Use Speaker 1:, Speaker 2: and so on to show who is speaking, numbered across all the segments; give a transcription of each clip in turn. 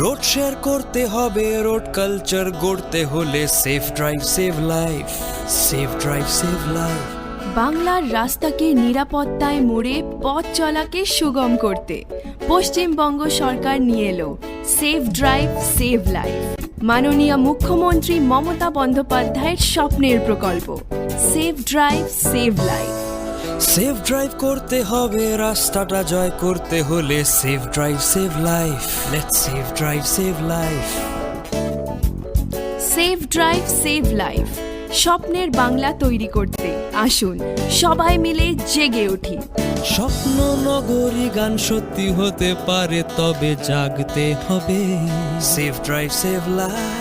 Speaker 1: Road share করতে হবে, road culture গড়তে হলে safe drive save life, safe drive save life.
Speaker 2: বাংলার রাস্তাকে নিরাপত্তায় মোড়ে পথ চলাকে সুগম করতে পশ্চিমবঙ্গ সরকার নিয়ে এলো সেফ ড্রাইভ সেভ লাইফ। মাননীয় মুখ্যমন্ত্রী মমতা বন্দ্যোপাধ্যায়ের স্বপ্নের প্রকল্প safe drive save life.
Speaker 1: Safe drive করতে হবে, রাস্তাটা জয় করতে হলে safe drive save life. Let's safe drive save life.
Speaker 2: Safe drive save life, স্বপ্নের বাংলা তৈরি করতে আসুন সবাই মিলে জেগে উঠি।
Speaker 1: স্বপ্ন নগরী গান সত্যি হতে পারে, তবে জাগতে হবে। Safe drive save life.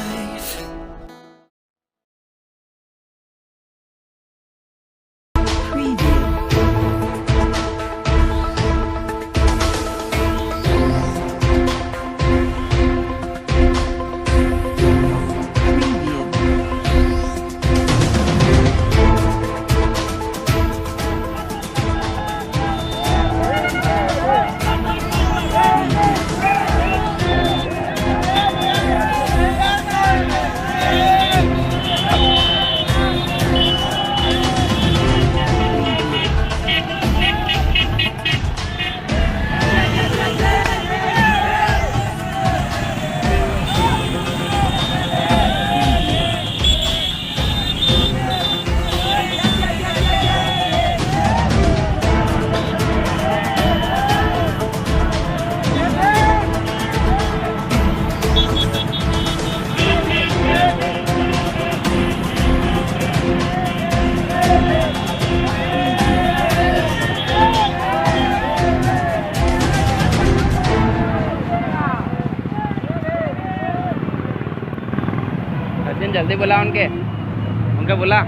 Speaker 3: Sachin जल्दी बुला उनके बुला,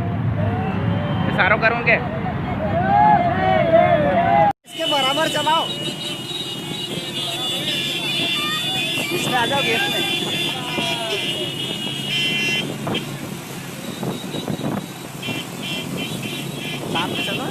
Speaker 3: इशारों कर उनके। इसके बराबर चलाओ, इसमें आ जाओ गेट में। साथ में चलो।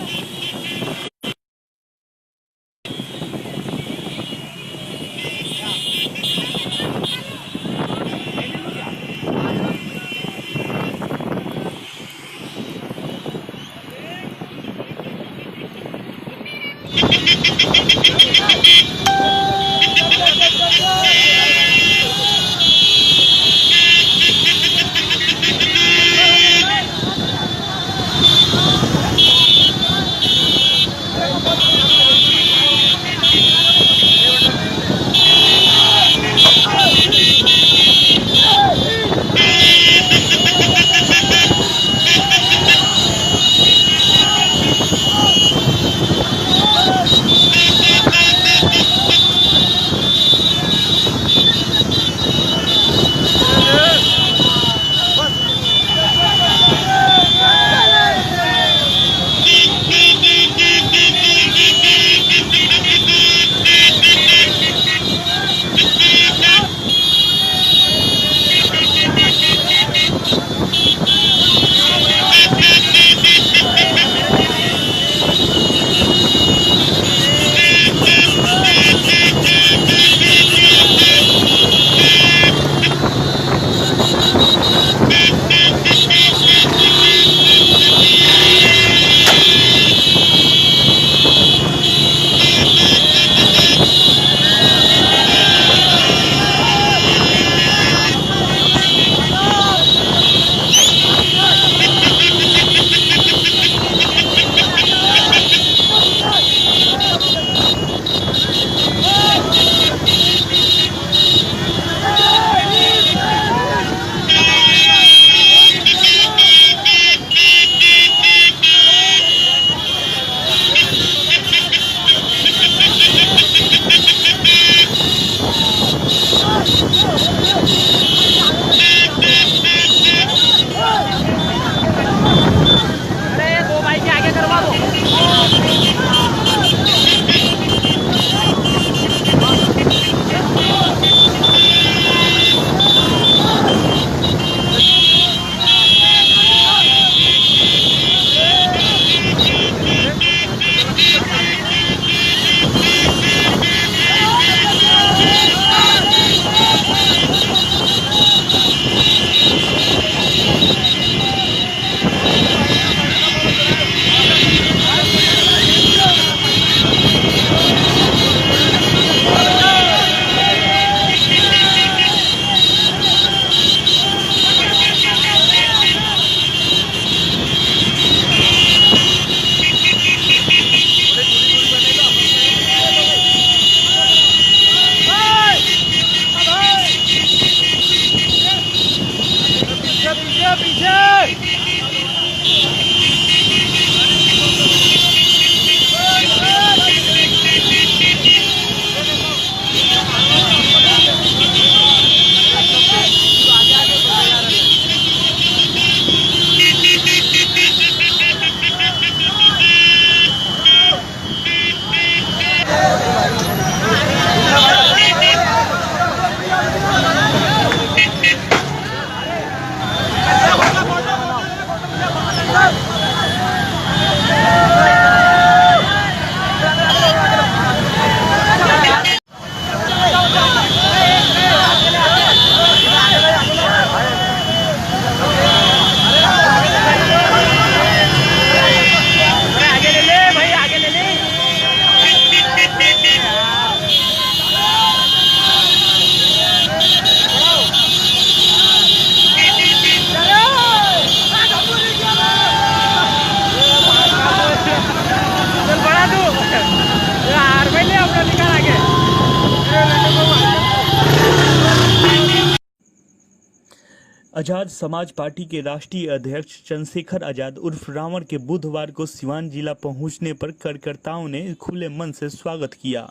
Speaker 4: आजाद समाज पार्टी के राष्ट्रीय अध्यक्ष चंद्रशेखर आजाद उर्फ रावण के बुधवार को सिवान जिला पहुंचने पर कार्यकर्ताओं ने खुले मन से स्वागत किया।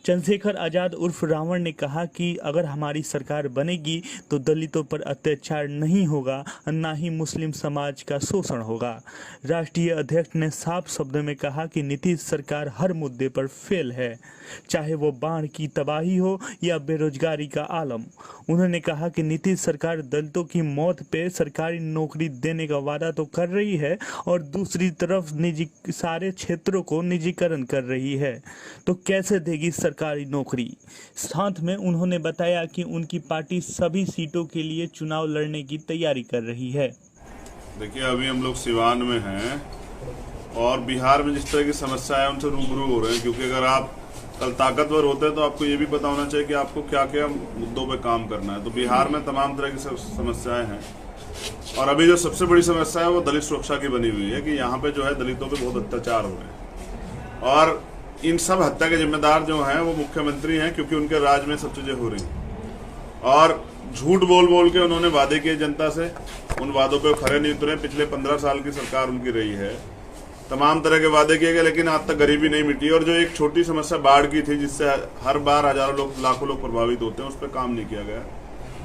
Speaker 4: चंद्रशेखर आजाद उर्फ रावण ने कहा कि अगर हमारी सरकार बनेगी तो दलितों पर अत्याचार नहीं होगा, न ही मुस्लिम समाज का शोषण होगा। राष्ट्रीय अध्यक्ष ने साफ शब्दों में कहा कि नीतीश सरकार हर मुद्दे पर फेल है, चाहे वो बाढ़ की तबाही हो या बेरोजगारी का आलम। उन्होंने कहा कि नीतीश सरकार दलितों की मौत पे सरकारी नौकरी देने का वादा तो कर रही है और दूसरी तरफ निजी सारे क्षेत्रों को निजीकरण कर रही है, तो कैसे देगी सरकारी नौकरी। साथ में उन्होंने बताया कि उनकी पार्टी सभी सीटों के लिए चुनाव लड़ने की तैयारी कर रही है।
Speaker 5: देखिए, अभी हम लोग सिवान में हैं और बिहार में जिस तरह की समस्या है उनसे रूबरू हो रहे हैं, क्योंकि अगर आप कल ताकतवर होते हैं तो आपको ये भी पता होना चाहिए कि आपको क्या क्या मुद्दों पे काम करना है। तो बिहार में तमाम तरह की समस्याएं हैं और अभी जो सबसे बड़ी समस्या है वो दलित सुरक्षा की बनी हुई है कि यहाँ पे जो है दलितों पे बहुत अत्याचार हो रहे हैं और इन सब हत्या के जिम्मेदार जो हैं वो मुख्यमंत्री हैं, क्योंकि उनके राज में सब चीजें हो रही हैं और झूठ बोल बोल के उन्होंने वादे किए जनता से, उन वादों पे खरे नहीं उतरे। पिछले 15 साल की सरकार उनकी रही है, तमाम तरह के वादे किए गए लेकिन आज तक गरीबी नहीं मिटी। और जो एक छोटी समस्या बाढ़ की थी जिससे हर बार हजारों लोग लाखों लोग प्रभावित होते हैं, उस पर काम नहीं किया गया।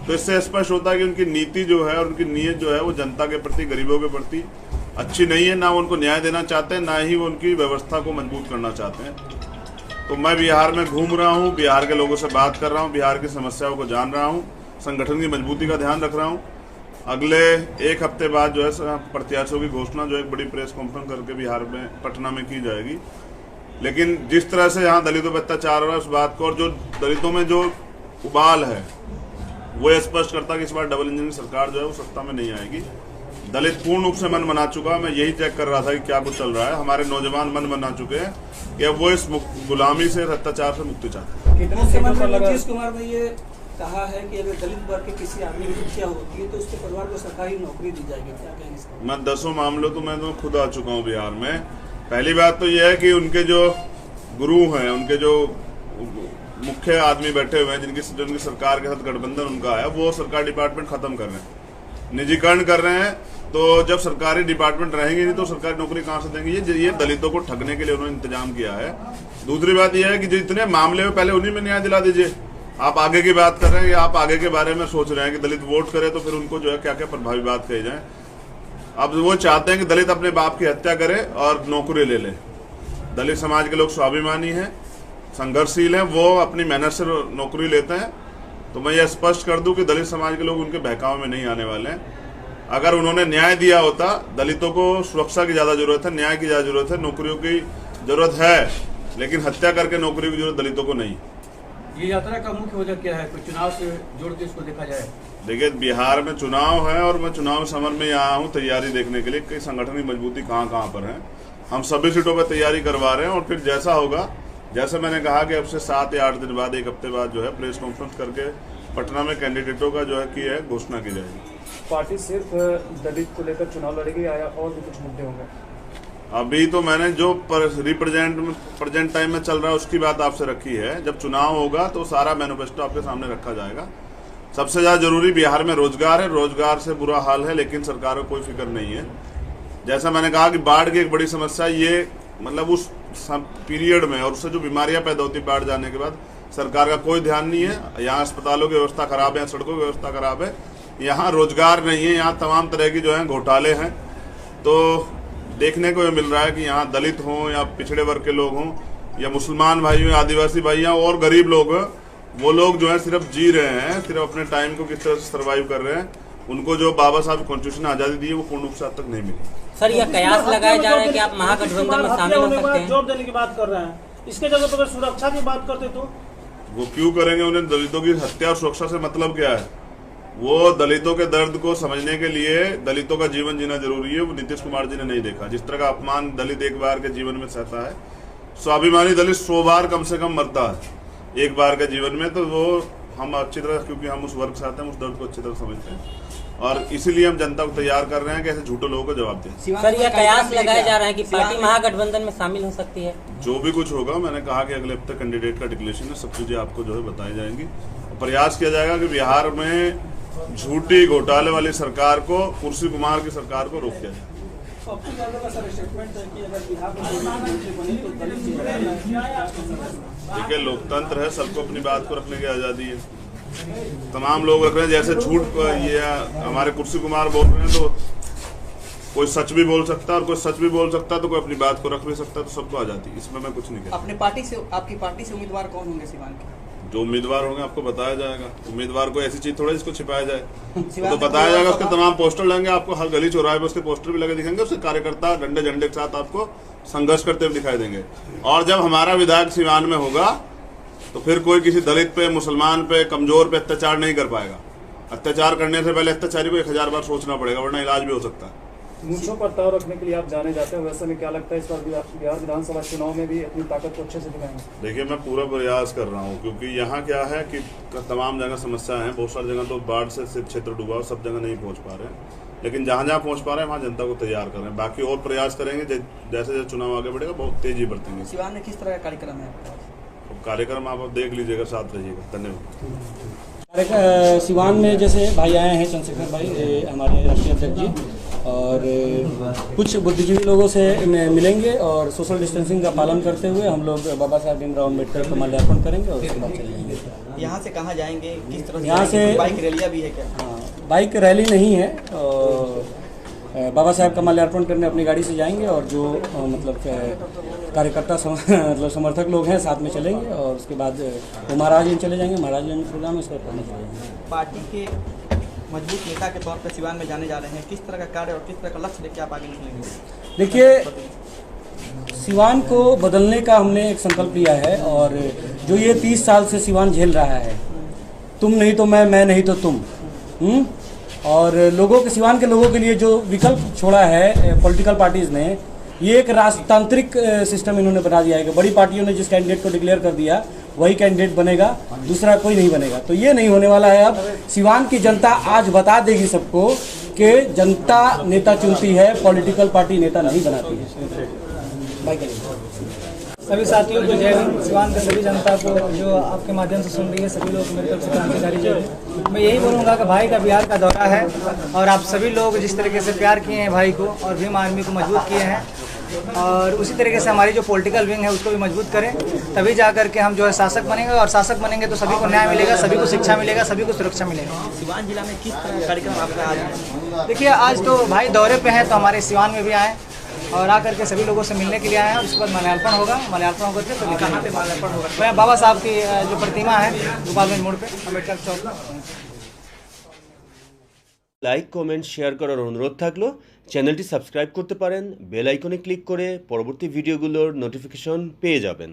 Speaker 5: तो इससे स्पष्ट होता है कि उनकी नीति जो है और उनकी नीयत जो है वो जनता के प्रति, गरीबों के प्रति अच्छी नहीं है। ना वो उनको न्याय देना चाहते हैं, ना ही वो उनकी व्यवस्था को मजबूत करना चाहते हैं। तो मैं बिहार में घूम रहा हूँ, बिहार के लोगों से बात कर रहा हूँ, बिहार की समस्याओं को जान रहा हूँ, संगठन की मजबूती का ध्यान रख रहा हूँ। अगले एक हफ्ते बाद जो है प्रत्याशियों की घोषणा जो एक बड़ी प्रेस कॉन्फ्रेंस करके बिहार में पटना में की जाएगी। लेकिन जिस तरह से यहाँ दलितों पर अत्याचार हो रहा है उस बात को और जो दलितों में जो उबाल है वो स्पष्ट करता है कि इस बार डबल इंजन की सरकार जो है वो सत्ता में नहीं आएगी। दलित पूर्ण रूप से मन बना चुका। मैं यही चेक कर रहा था कि क्या कुछ चल रहा है। हमारे नौजवान मन बना चुके हैं कि अब वो इस गुलामी से, अत्याचार से मुक्ति चाहते हैं।
Speaker 6: मुख्यमंत्री नीतीश कुमार ने ये कहा है कि अगर दलित वर्ग के किसी आदमी की हत्या होती है तो उसके परिवार को सरकारी नौकरी दी जाएगी, क्या कहेंगे इसका?
Speaker 5: मैं 10 मामलों तो मैं तो खुद आ चुका हूँ बिहार में। पहली बात तो यह है कि उनके जो गुरु हैं, उनके जो मुख्य आदमी बैठे हुए हैं जिनकी सरकार के साथ गठबंधन उनका है, वो सरकारी डिपार्टमेंट खत्म कर रहे हैं, निजीकरण कर रहे हैं। तो जब सरकारी डिपार्टमेंट रहेंगे नहीं तो सरकारी नौकरी कहाँ से देंगे? ये दलितों को ठगने के लिए उन्होंने इंतजाम किया है। दूसरी बात यह है कि जितने मामले में पहले उन्हीं में न्याय दिला दीजिए। आप आगे की बात कर रहे हैं कि आप आगे के बारे में सोच रहे हैं कि दलित वोट करे तो फिर उनको जो है क्या क्या प्रभावी बात कही जाए। अब वो चाहते हैं कि दलित अपने बाप की हत्या करे और नौकरी ले ले। दलित समाज के लोग स्वाभिमानी हैं, संघर्षशील हैं, वो अपनी मेहनत से नौकरी लेते हैं। तो मैं ये स्पष्ट कर दूं कि दलित समाज के लोग उनके बहकावे में नहीं आने वाले हैं। अगर उन्होंने न्याय दिया होता, दलितों को सुरक्षा की ज्यादा जरूरत है, न्याय की ज्यादा जरूरत है, नौकरियों की जरूरत है, लेकिन हत्या करके नौकरी की जरूरत दलितों को नहीं।
Speaker 6: ये यात्रा का मुख्य वजह क्या है? कोई चुनाव से जोड़ के इसको देखा जाए?
Speaker 5: देखिए, बिहार में चुनाव है और मैं चुनाव समर में यहाँ हूँ तैयारी देखने के लिए कि संगठन की मजबूती कहाँ कहाँ पर है। हम सभी सीटों पर तैयारी करवा रहे हैं और फिर जैसा होगा, जैसे मैंने कहा कि अब से 7 या 8 दिन बाद, एक हफ्ते बाद जो है प्रेस कॉन्फ्रेंस करके पटना में कैंडिडेटों का जो है की है घोषणा की जाएगी।
Speaker 7: पार्टी सिर्फ दलित को लेकर चुनाव लड़ेगी या और भी कुछ मुद्दे होंगे? अभी
Speaker 5: तो मैंने जो प्रेजेंट टाइम में चल रहा है उसकी बात आपसे रखी है। जब चुनाव होगा तो सारा मैनिफेस्टो आपके सामने रखा जाएगा। सबसे ज्यादा जरूरी बिहार में रोजगार है, रोजगार से बुरा हाल है, लेकिन सरकार को कोई फिक्र नहीं है। जैसा मैंने कहा कि बाढ़ की एक बड़ी समस्या, ये मतलब उस पीरियड में और उससे जो बीमारियां पैदा होती बाढ़ जाने के बाद सरकार का कोई ध्यान नहीं है। यहाँ अस्पतालों की व्यवस्था खराब है, सड़कों की व्यवस्था खराब है, यहाँ रोजगार नहीं है, यहाँ तमाम तरह की जो है घोटाले हैं। तो देखने को ये मिल रहा है कि यहाँ दलित हों या पिछड़े वर्ग के लोग हों, या मुसलमान भाई हैं, आदिवासी भाई हैं और गरीब लोग, वो लोग जो है सिर्फ जी रहे हैं, सिर्फ अपने टाइम को किस तरह से सर्वाइव कर रहे हैं। उनको जो बाबा साहब कॉन्स्टिट्यूशन ने आज़ादी दी है वो पूर्ण रूप से आज तक नहीं मिली।
Speaker 8: सर, यह कयास लगाए जा रहे हैं कि आप महागठबंधन में शामिल हो सकते हैं।
Speaker 9: जॉब देने की बात कर रहे हैं, इसके जगह पर अगर सुरक्षा की बात करते तो
Speaker 5: वो क्यों करेंगे? उन्हें दलितों की हत्या और सुरक्षा से मतलब क्या है? वो दलितों के दर्द को समझने के लिए दलितों का जीवन जीना जरूरी है, वो नीतीश कुमार जी ने नहीं देखा। जिस तरह का अपमान दलित एक बार के जीवन में सहता है, स्वाभिमानी दलित 100 बार कम से कम मरता है एक बार के जीवन में। तो वो हम अच्छी तरह, क्योंकि हम उस वर्ग से आते हैं, उस दर्द को अच्छी तरह समझते हैं और इसीलिए हम जनता को तैयार कर रहे हैं कि ऐसे झूठे लोगों को जवाब दें।
Speaker 8: सर, यह कयास लगाए जा रहे हैं कि पार्टी महागठबंधन में शामिल हो सकती है।
Speaker 5: जो भी कुछ होगा, मैंने कहा कि अगले हफ्ते कैंडिडेट का डिक्लेरेशन है, सब चीजें आपको जो है बताई जाएंगी। प्रयास किया जाएगा कि बिहार में झूठी घोटाले वाली सरकार को, कुर्सी कुमार की सरकार को रोक दिया जाए। देखिए, लोकतंत्र है, सबको अपनी बात को रखने की आज़ादी है। तमाम लोग रख रहे हैं, जैसे झूठ ये हमारे कुर्सी कुमार बोल रहे हैं, तो कोई सच भी बोल सकता है और कोई सच भी बोल सकता है, तो कोई अपनी बात को रख भी सकता है, तो सबको आज़ादी, इसमें मैं कुछ नहीं कहता।
Speaker 6: अपने पार्टी से, आपकी पार्टी से उम्मीदवार कौन होंगे सिवान के?
Speaker 5: जो उम्मीदवार होंगे आपको बताया जाएगा। उम्मीदवार को ऐसी चीज थोड़ा जिसको छिपाया जाए, तो बताया जाएगा। उसके तमाम पोस्टर लेंगे, आपको हर गली चौराहे पर उसके पोस्टर भी लगे दिखेंगे। उसके कार्यकर्ता डंडे झंडे के साथ आपको संघर्ष करते हुए दिखाई देंगे। और जब हमारा विधायक सिवान में होगा तो फिर कोई किसी दलित पे, मुसलमान पे, कमजोर पे अत्याचार नहीं कर पाएगा। अत्याचार करने से पहले अत्याचारी को 1000 बार सोचना पड़ेगा, वरना इलाज भी हो सकता है।
Speaker 7: मूंछों पर ताव रखने के लिए आप जाने जाते हैं, वैसे में क्या लगता है इस बार बिहार विधानसभा चुनाव में भी अपनी ताकत को अच्छे से दिखाएंगे?
Speaker 5: देखिए, मैं पूरा प्रयास कर रहा हूँ, क्योंकि यहाँ क्या है कि तमाम जगह समस्या है। बहुत सारी जगह तो बाढ़ से क्षेत्र डूबा और सब जगह नहीं पहुँच पा रहे हैं, लेकिन जहाँ जहाँ पहुँच पा रहे हैं वहाँ जनता को तैयार कर रहे हैं। बाकी और प्रयास करेंगे, जैसे जैसे चुनाव आगे बढ़ेगा बहुत तेजी बरतेंगे।
Speaker 6: सिवान में किस तरह का कार्यक्रम है?
Speaker 5: कार्यक्रम आप देख लीजिएगा, साथ रहिएगा। धन्यवाद।
Speaker 9: सिवान में जैसे भाई आए हैं, चंद्रशेखर भाई हमारे राष्ट्रीय अध्यक्ष जी, और कुछ बुद्धिजीवी लोगों से मिलेंगे और सोशल डिस्टेंसिंग का पालन करते हुए हम लोग बाबा साहब भीमराव अम्बेडकर को माल्यार्पण करेंगे और उसके बाद चले जाएंगे।
Speaker 6: यहाँ से कहाँ जाएंगे, किस तरह से?
Speaker 9: यहाँ से
Speaker 6: बाइक रैलियाँ भी है क्या?
Speaker 9: हाँ, बाइक रैली नहीं है, बाबा साहब का माल्यार्पण करने अपनी गाड़ी से जाएंगे और जो मतलब कार्यकर्ता मतलब समर्थक लोग हैं साथ में चलेंगे और उसके बाद वो महाराजगंज चले जाएंगे। महाराजगंज प्रोग्राम है, उसके बाद चले जाएंगे।
Speaker 6: पार्टी के मजबूत नेता के तौर पर सिवान में जाने जा रहे हैं, किस तरह का कार्य और किस तरह का लक्ष्य लेके आप आगे निकलेंगे?
Speaker 9: देखिए, सिवान को बदलने का हमने एक संकल्प लिया है और जो ये 30 साल से सिवान झेल रहा है, तुम नहीं तो मैं नहीं तो तुम, और लोगों के, सिवान के लोगों के लिए जो विकल्प छोड़ा है पॉलिटिकल पार्टीज़ ने, ये एक राजतांत्रिक सिस्टम इन्होंने बना दिया है कि बड़ी पार्टियों ने जिस कैंडिडेट को डिक्लेयर कर दिया वही कैंडिडेट बनेगा, दूसरा कोई नहीं बनेगा। तो ये नहीं होने वाला है। अब सिवान की जनता आज बता देगी सबको कि जनता नेता चुनती है, पॉलिटिकल पार्टी नेता नहीं बनाती है।
Speaker 10: सभी साथियों को जय हिंद। सिवान के सभी जनता को जो आपके माध्यम से सुन रही है, सभी लोग मेरी तरफ से क्रांतिकारी जय हिंद। मैं यही बोलूँगा कि भाई का बिहार का दौरा है और आप सभी लोग जिस तरीके से प्यार किए हैं भाई को और भीम आर्मी को मजबूत किए हैं, और उसी तरीके से हमारी जो पॉलिटिकल विंग है उसको भी मजबूत करें, तभी जा करके हम जो है शासक बनेंगे, और शासक बनेंगे तो सभी को न्याय मिलेगा, सभी को शिक्षा मिलेगा, सभी को सुरक्षा मिलेगा।
Speaker 6: सिवान जिला में किस तरह का कार्यक्रम आपका आज है?
Speaker 10: देखिए, आज तो भाई दौरे पे हैं, तो हमारे सिवान में भी आए और आकर के सभी लोगों से मिलने के लिए आए हैं। उसके बाद माल्यार्पण होगा, माल्यार्पण होकर के तो
Speaker 6: कहाँ पे माल्यार्पण होगा?
Speaker 10: मैं बाबा साहब की जो प्रतिमा है गोपालगंज मोड़ पे अम्बेडकर चौक।
Speaker 11: লাইক কমেন্ট শেয়ার করার অনুরোধ থাকলো। চ্যানেলটি সাবস্ক্রাইব করতে পারেন, বেল আইকনে ক্লিক করে পরবর্তী ভিডিওগুলোর নোটিফিকেশন পেয়ে যাবেন।